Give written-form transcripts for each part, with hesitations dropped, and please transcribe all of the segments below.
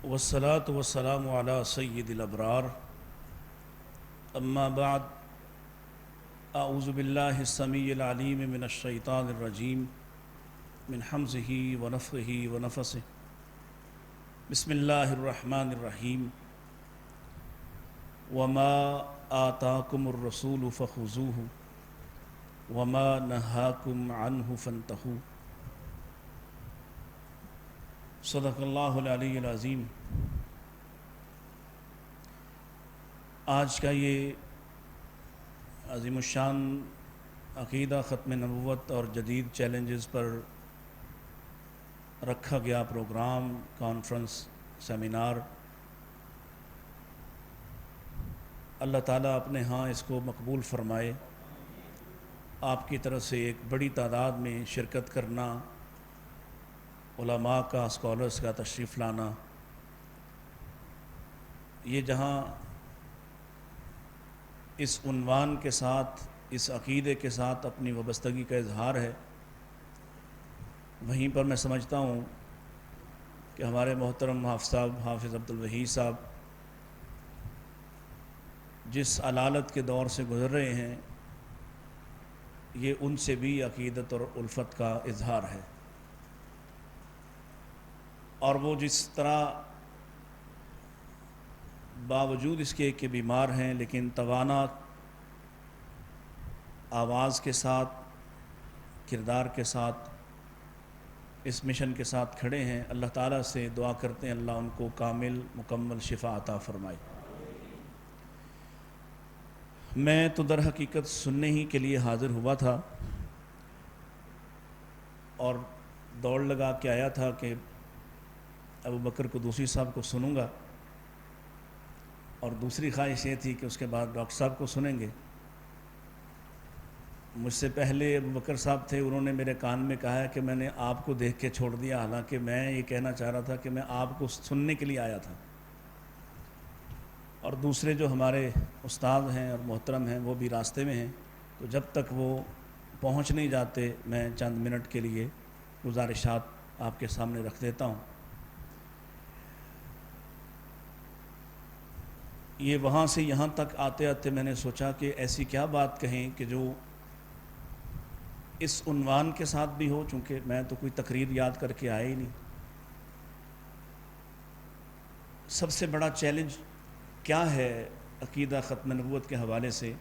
والصلاة والسلام على سید الابرار اما بعد اعوذ باللہ السمیع العلیم من الشیطان الرجیم من حمزہ ونفخہ ونفثہ بسم اللہ الرحمن الرحیم وما آتاکم الرسول فخذوہ وما نہاکم عنہ فانتہوا صدق اللہ العلی العظیم۔ آج کا یہ عظیم الشان عقیدہ ختم نبوت اور جدید چیلنجز پر رکھا گیا پروگرام، کانفرنس، سیمینار، اللہ تعالیٰ اپنے ہاں اس کو مقبول فرمائے۔ آپ کی طرف سے ایک بڑی تعداد میں شرکت کرنا، علماء کا، اسکالرز کا تشریف لانا، یہ جہاں اس عنوان کے ساتھ، اس عقیدے کے ساتھ اپنی وابستگی کا اظہار ہے، وہیں پر میں سمجھتا ہوں کہ ہمارے محترم حافظ صاحب، حافظ عبدالوحید صاحب جس علالت کے دور سے گزر رہے ہیں، یہ ان سے بھی عقیدت اور الفت کا اظہار ہے، اور وہ جس طرح باوجود اس کے کہ بیمار ہیں لیکن توانا آواز کے ساتھ، کردار کے ساتھ اس مشن کے ساتھ کھڑے ہیں، اللہ تعالیٰ سے دعا کرتے ہیں اللہ ان کو کامل مکمل شفا عطا فرمائے۔ میں تو در حقیقت سننے ہی کے لیے حاضر ہوا تھا اور دوڑ لگا کے آیا تھا کہ ابو بکر قدوسی صاحب کو سنوں گا، اور دوسری خواہش یہ تھی کہ اس کے بعد ڈاکٹر صاحب کو سنیں گے۔ مجھ سے پہلے ابو بکر صاحب تھے، انہوں نے میرے کان میں کہا ہے کہ میں نے آپ کو دیکھ کے چھوڑ دیا، حالانکہ میں یہ کہنا چاہ رہا تھا کہ میں آپ کو سننے کے لیے آیا تھا۔ اور دوسرے جو ہمارے استاد ہیں اور محترم ہیں وہ بھی راستے میں ہیں، تو جب تک وہ پہنچ نہیں جاتے میں چند منٹ کے لیے گزارشات آپ کے سامنے رکھ دیتا ہوں۔ یہ وہاں سے یہاں تک آتے آتے میں نے سوچا کہ ایسی کیا بات کہیں کہ جو اس عنوان کے ساتھ بھی ہو، چونکہ میں تو کوئی تقریر یاد کر کے آیا ہی نہیں۔ سب سے بڑا چیلنج کیا ہے عقیدہ ختم نبوت کے حوالے سے،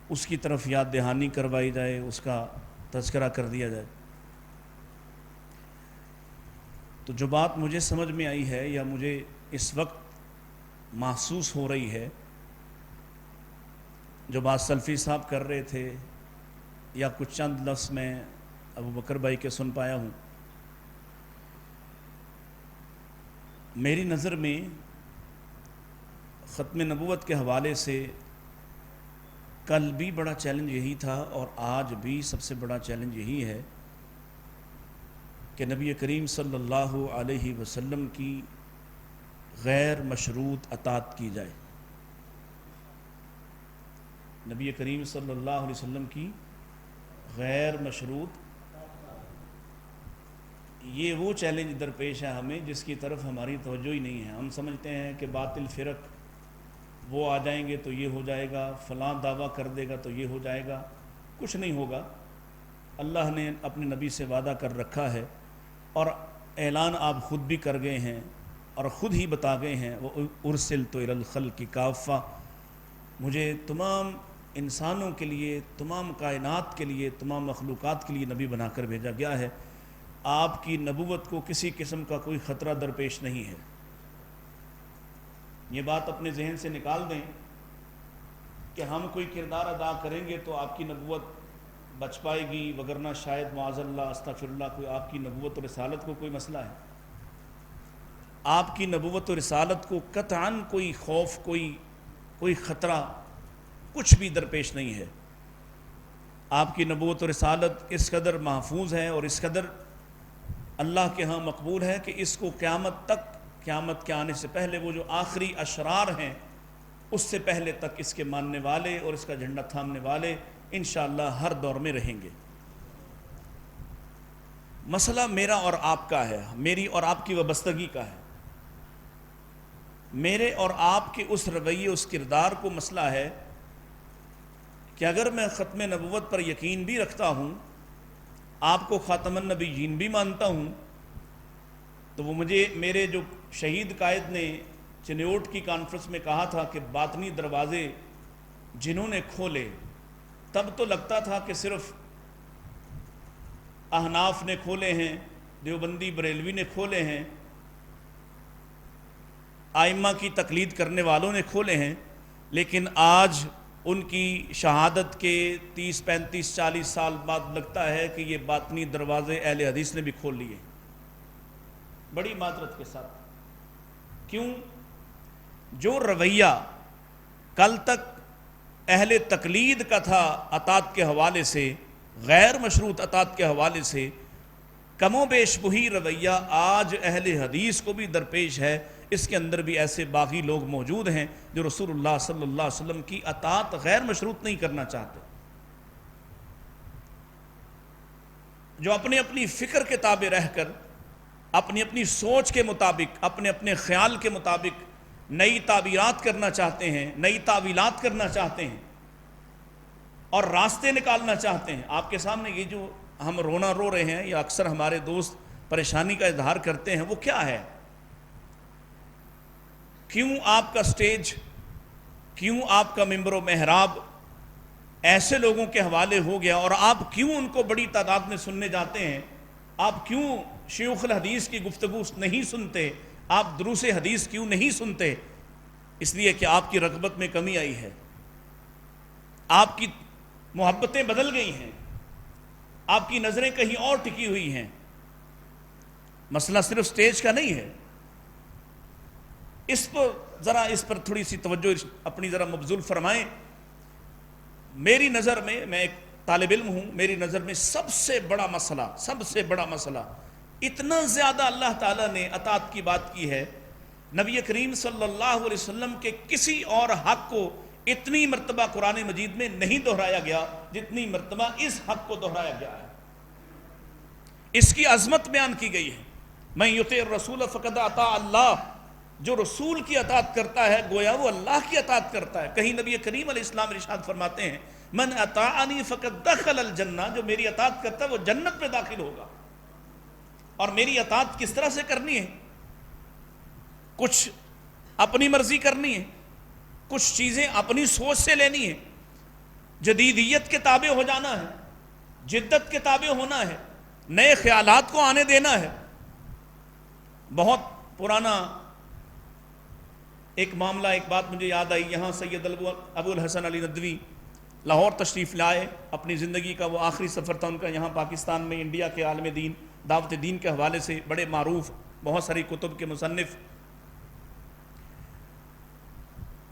اس کی طرف یاد دہانی کروائی جائے، اس کا تذکرہ کر دیا جائے۔ تو جو بات مجھے سمجھ میں آئی ہے یا مجھے اس وقت محسوس ہو رہی ہے، جو بات سلفی صاحب کر رہے تھے یا کچھ چند لفظ میں ابو بکر بھائی کے سن پایا ہوں، میری نظر میں ختم نبوت کے حوالے سے کل بھی بڑا چیلنج یہی تھا اور آج بھی سب سے بڑا چیلنج یہی ہے کہ نبی کریم صلی اللہ علیہ وسلم کی غیر مشروط اطاعت کی جائے۔ نبی کریم صلی اللہ علیہ وسلم کی غیر مشروط، یہ وہ چیلنج درپیش ہے ہمیں جس کی طرف ہماری توجہ ہی نہیں ہے۔ ہم سمجھتے ہیں کہ باطل فرق وہ آ جائیں گے تو یہ ہو جائے گا، فلاں دعویٰ کر دے گا تو یہ ہو جائے گا۔ کچھ نہیں ہوگا۔ اللہ نے اپنے نبی سے وعدہ کر رکھا ہے اور اعلان آپ خود بھی کر گئے ہیں اور خود ہی بتا گئے ہیں، وَأُرْسِلْتُ إِلَى الْخَلْقِ كَافَّةً، مجھے تمام انسانوں کے لیے، تمام کائنات کے لیے، تمام مخلوقات کے لیے نبی بنا کر بھیجا گیا ہے۔ آپ کی نبوت کو کسی قسم کا کوئی خطرہ درپیش نہیں ہے۔ یہ بات اپنے ذہن سے نکال دیں کہ ہم کوئی کردار ادا کریں گے تو آپ کی نبوت بچ پائے گی، وگرنہ شاید معاذ اللہ استغفر اللہ کوئی آپ کی نبوت اور رسالت کو کوئی مسئلہ ہے۔ آپ کی نبوت و رسالت کو قطعاً کوئی خوف، کوئی خطرہ، کچھ بھی درپیش نہیں ہے۔ آپ کی نبوت و رسالت اس قدر محفوظ ہے اور اس قدر اللہ کے ہاں مقبول ہے کہ اس کو قیامت تک، قیامت کے آنے سے پہلے وہ جو آخری اشرار ہیں اس سے پہلے تک اس کے ماننے والے اور اس کا جھنڈا تھامنے والے انشاءاللہ ہر دور میں رہیں گے۔ مسئلہ میرا اور آپ کا ہے، میری اور آپ کی وابستگی کا ہے. میرے اور آپ کے اس رویے، اس کردار کو مسئلہ ہے کہ اگر میں ختم نبوت پر یقین بھی رکھتا ہوں، آپ کو خاتم النبیین بھی مانتا ہوں، تو وہ مجھے میرے جو شہید قائد نے چنیوٹ کی کانفرنس میں کہا تھا کہ باطنی دروازے جنہوں نے کھولے، تب تو لگتا تھا کہ صرف احناف نے کھولے ہیں، دیوبندی بریلوی نے کھولے ہیں، آئمہ کی تقلید کرنے والوں نے کھولے ہیں. لیکن آج ان کی شہادت کے 30 35 40 سال بعد لگتا ہے کہ یہ باطنی دروازے اہل حدیث نے بھی کھول لیے، بڑی معذرت کے ساتھ. کیوں؟ جو رویہ کل تک اہل تقلید کا تھا اطاعت کے حوالے سے، غیر مشروط اطاعت کے حوالے سے، کم و بیش وہی رویہ آج اہل حدیث کو بھی درپیش ہے. اس کے اندر بھی ایسے باغی لوگ موجود ہیں جو رسول اللہ صلی اللہ علیہ وسلم کی اطاعت غیر مشروط نہیں کرنا چاہتے، جو اپنی اپنی فکر کے تابع رہ کر، اپنی اپنی سوچ کے مطابق، اپنے اپنے خیال کے مطابق نئی تعبیرات کرنا چاہتے ہیں، نئی تعویلات کرنا چاہتے ہیں اور راستے نکالنا چاہتے ہیں. آپ کے سامنے یہ جو ہم رونا رو رہے ہیں یا اکثر ہمارے دوست پریشانی کا اظہار کرتے ہیں، وہ کیا ہے؟ کیوں آپ کا سٹیج، کیوں آپ کا ممبر و محراب ایسے لوگوں کے حوالے ہو گیا، اور آپ کیوں ان کو بڑی تعداد میں سننے جاتے ہیں؟ آپ کیوں شیوخ الحدیث کی گفتگو نہیں سنتے؟ آپ دروس حدیث کیوں نہیں سنتے؟ اس لیے کہ آپ کی رغبت میں کمی آئی ہے، آپ کی محبتیں بدل گئی ہیں، آپ کی نظریں کہیں اور ٹکی ہوئی ہیں. مسئلہ صرف سٹیج کا نہیں ہے. اس پر تھوڑی سی توجہ اپنی ذرا مبذول فرمائیں. میری نظر میں ایک طالب علم ہوں، میری نظر میں سب سے بڑا مسئلہ اتنا زیادہ اللہ تعالیٰ نے اطاعت کی بات کی ہے، نبی کریم صلی اللہ علیہ وسلم کے کسی اور حق کو اتنی مرتبہ قرآن مجید میں نہیں دہرایا گیا جتنی مرتبہ اس حق کو دہرایا گیا ہے. اس کی عظمت بیان کی گئی ہے. من یطع الرسول فقد اطاع اللہ، جو رسول کی اطاعت کرتا ہے گویا وہ اللہ کی اطاعت کرتا ہے. کہیں نبی کریم علیہ السلام ارشاد فرماتے ہیں من اطاعنی فقد دخل الجنہ، جو میری اطاعت کرتا ہے وہ جنت میں داخل ہوگا. اور میری اطاعت کس طرح سے کرنی ہے؟ کچھ اپنی مرضی کرنی ہے، کچھ چیزیں اپنی سوچ سے لینی ہے، جدیدیت کے تابع ہو جانا ہے، جدت کے تابع ہونا ہے، نئے خیالات کو آنے دینا ہے. بہت پرانا ایک معاملہ، ایک بات مجھے یاد آئی. یہاں سید ابو الحسن علی ندوی لاہور تشریف لائے، اپنی زندگی کا وہ آخری سفر تھا ان کا یہاں پاکستان میں، انڈیا کے عالم دین، دعوت دین کے حوالے سے بڑے معروف، بہت ساری کتب کے مصنف.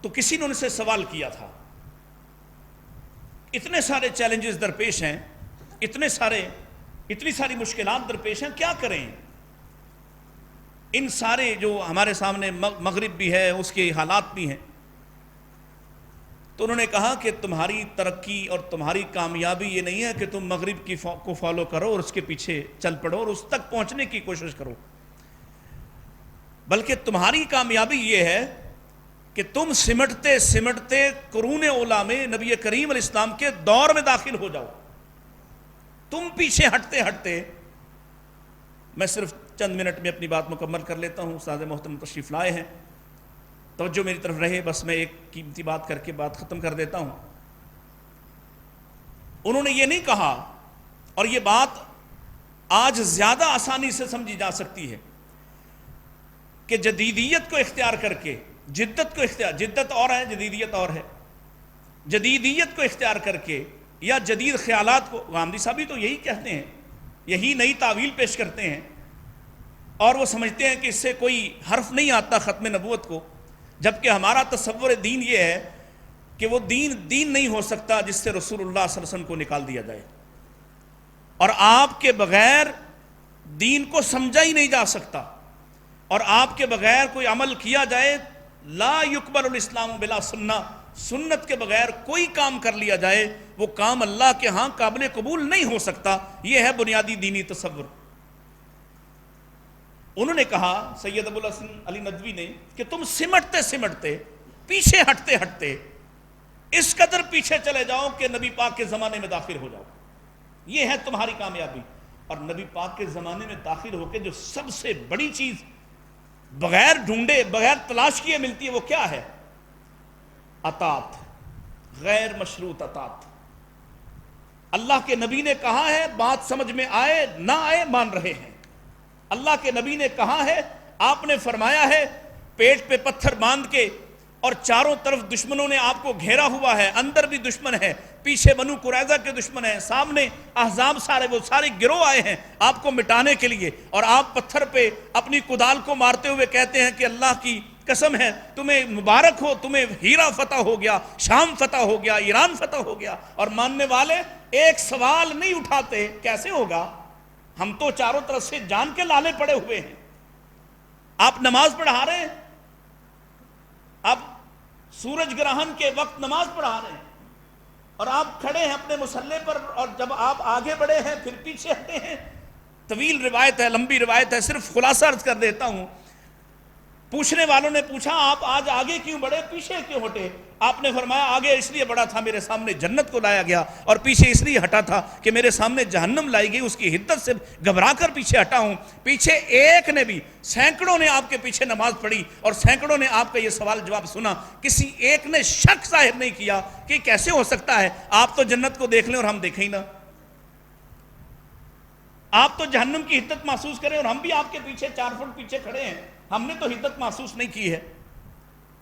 تو کسی نے ان سے سوال کیا تھا، اتنے سارے چیلنجز درپیش ہیں، اتنی ساری مشکلات درپیش ہیں، کیا کریں؟ ان سارے جو ہمارے سامنے مغرب بھی ہے، اس کے حالات بھی ہیں. تو انہوں نے کہا کہ تمہاری ترقی اور تمہاری کامیابی یہ نہیں ہے کہ تم مغرب کو فالو کرو اور اس کے پیچھے چل پڑو اور اس تک پہنچنے کی کوشش کرو، بلکہ تمہاری کامیابی یہ ہے کہ تم سمٹتے قرون اولیٰ میں نبی کریم علیہ السلام کے دور میں داخل ہو جاؤ. تم پیچھے ہٹتے میں صرف چند منٹ میں اپنی بات مکمل کر لیتا ہوں. استاد محترم تشریف لائے ہیں، توجہ میری طرف رہے، بس میں ایک قیمتی بات کر کے بات ختم کر دیتا ہوں. انہوں نے یہ نہیں کہا، اور یہ بات آج زیادہ آسانی سے سمجھی جا سکتی ہے، کہ جدیدیت کو اختیار کر کے جدت اور ہے، جدیدیت اور ہے. جدیدیت کو اختیار کر کے یا جدید خیالات کو، غامدی صاحب بھی تو یہی کہتے ہیں، یہی نئی تعویل پیش کرتے ہیں، اور وہ سمجھتے ہیں کہ اس سے کوئی حرف نہیں آتا ختم نبوت کو، جبکہ ہمارا تصور دین یہ ہے کہ وہ دین نہیں ہو سکتا جس سے رسول اللہ صلی اللہ علیہ وسلم کو نکال دیا جائے، اور آپ کے بغیر دین کو سمجھا ہی نہیں جا سکتا، اور آپ کے بغیر کوئی عمل کیا جائے، لا یقبل الاسلام بلا سنہ، سنت کے بغیر کوئی کام کر لیا جائے وہ کام اللہ کے ہاں قابل قبول نہیں ہو سکتا. یہ ہے بنیادی دینی تصور. انہوں نے کہا سید ابو الحسن علی ندوی نے کہ تم سمٹتے سمٹتے پیچھے ہٹتے ہٹتے اس قدر پیچھے چلے جاؤ کہ نبی پاک کے زمانے میں داخل ہو جاؤ، یہ ہے تمہاری کامیابی۔ اور نبی پاک کے زمانے میں داخل ہو کے جو سب سے بڑی چیز بغیر ڈھونڈے بغیر تلاش کیے ملتی ہے وہ کیا ہے؟ اطاعت، غیر مشروط اطاعت۔ اللہ کے نبی نے کہا ہے، بات سمجھ میں آئے نہ آئے مان رہے ہیں۔ اللہ کے نبی نے کہا ہے، آپ نے فرمایا ہے، پیٹ پہ پتھر باندھ کے، اور چاروں طرف دشمنوں نے آپ کو گھیرا ہوا ہے، اندر بھی دشمن ہے، پیچھے بنو قریظہ کے دشمن ہیں، سامنے احزاب سارے وہ سارے گروہ آئے ہیں آپ کو مٹانے کے لیے، اور آپ پتھر پہ اپنی کدال کو مارتے ہوئے کہتے ہیں کہ اللہ کی قسم ہے تمہیں مبارک ہو، تمہیں ہیرا فتح ہو گیا، شام فتح ہو گیا، ایران فتح ہو گیا۔ اور ماننے والے ایک سوال نہیں اٹھاتے، کیسے ہوگا؟ ہم تو چاروں طرف سے جان کے لالے پڑے ہوئے ہیں۔ آپ نماز پڑھا رہے ہیں، اب سورج گرہن کے وقت نماز پڑھا رہے ہیں، اور آپ کھڑے ہیں اپنے مصلی پر، اور جب آپ آگے بڑھے ہیں پھر پیچھے ہٹے ہیں۔ طویل روایت ہے، لمبی روایت ہے، صرف خلاصہ عرض کر دیتا ہوں۔ پوچھنے والوں نے پوچھا آپ آج آگے کیوں بڑھے، پیچھے کیوں ہٹے؟ آپ نے فرمایا آگے اس لیے بڑھا تھا میرے سامنے جنت کو لایا گیا، اور پیچھے اس لیے ہٹا تھا کہ میرے سامنے جہنم لائی گئی، اس کی حدت سے گھبرا کر پیچھے ہٹا ہوں۔ پیچھے ایک نے بھی، سینکڑوں نے آپ کے پیچھے نماز پڑھی اور سینکڑوں نے آپ کا یہ سوال جواب سنا، کسی ایک نے شک ظاہر نہیں کیا کہ کیسے ہو سکتا ہے آپ تو جنت کو دیکھ لیں اور ہم دیکھیں ہی نہ، آپ تو جہنم کی حدت محسوس کریں اور ہم بھی آپ کے پیچھے 4 فٹ پیچھے کھڑے ہیں، ہم نے تو حدت محسوس نہیں کی ہے۔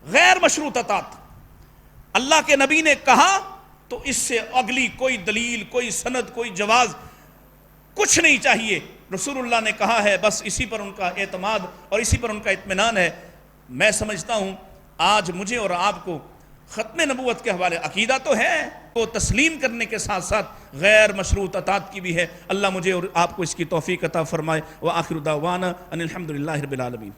غیر مشروط اطاعت، اللہ کے نبی نے کہا تو اس سے اگلی کوئی دلیل، کوئی سند، کوئی جواز کچھ نہیں چاہیے۔ رسول اللہ نے کہا ہے، بس اسی پر ان کا اعتماد اور اسی پر ان کا اطمینان ہے۔ میں سمجھتا ہوں آج مجھے اور آپ کو ختم نبوت کے حوالے عقیدہ تو ہے، وہ تسلیم کرنے کے ساتھ ساتھ غیر مشروط اطاعت کی بھی ہے۔ اللہ مجھے اور آپ کو اس کی توفیق عطا فرمائے۔ وآخر دعوانا ان الحمدللہ رب العالمین۔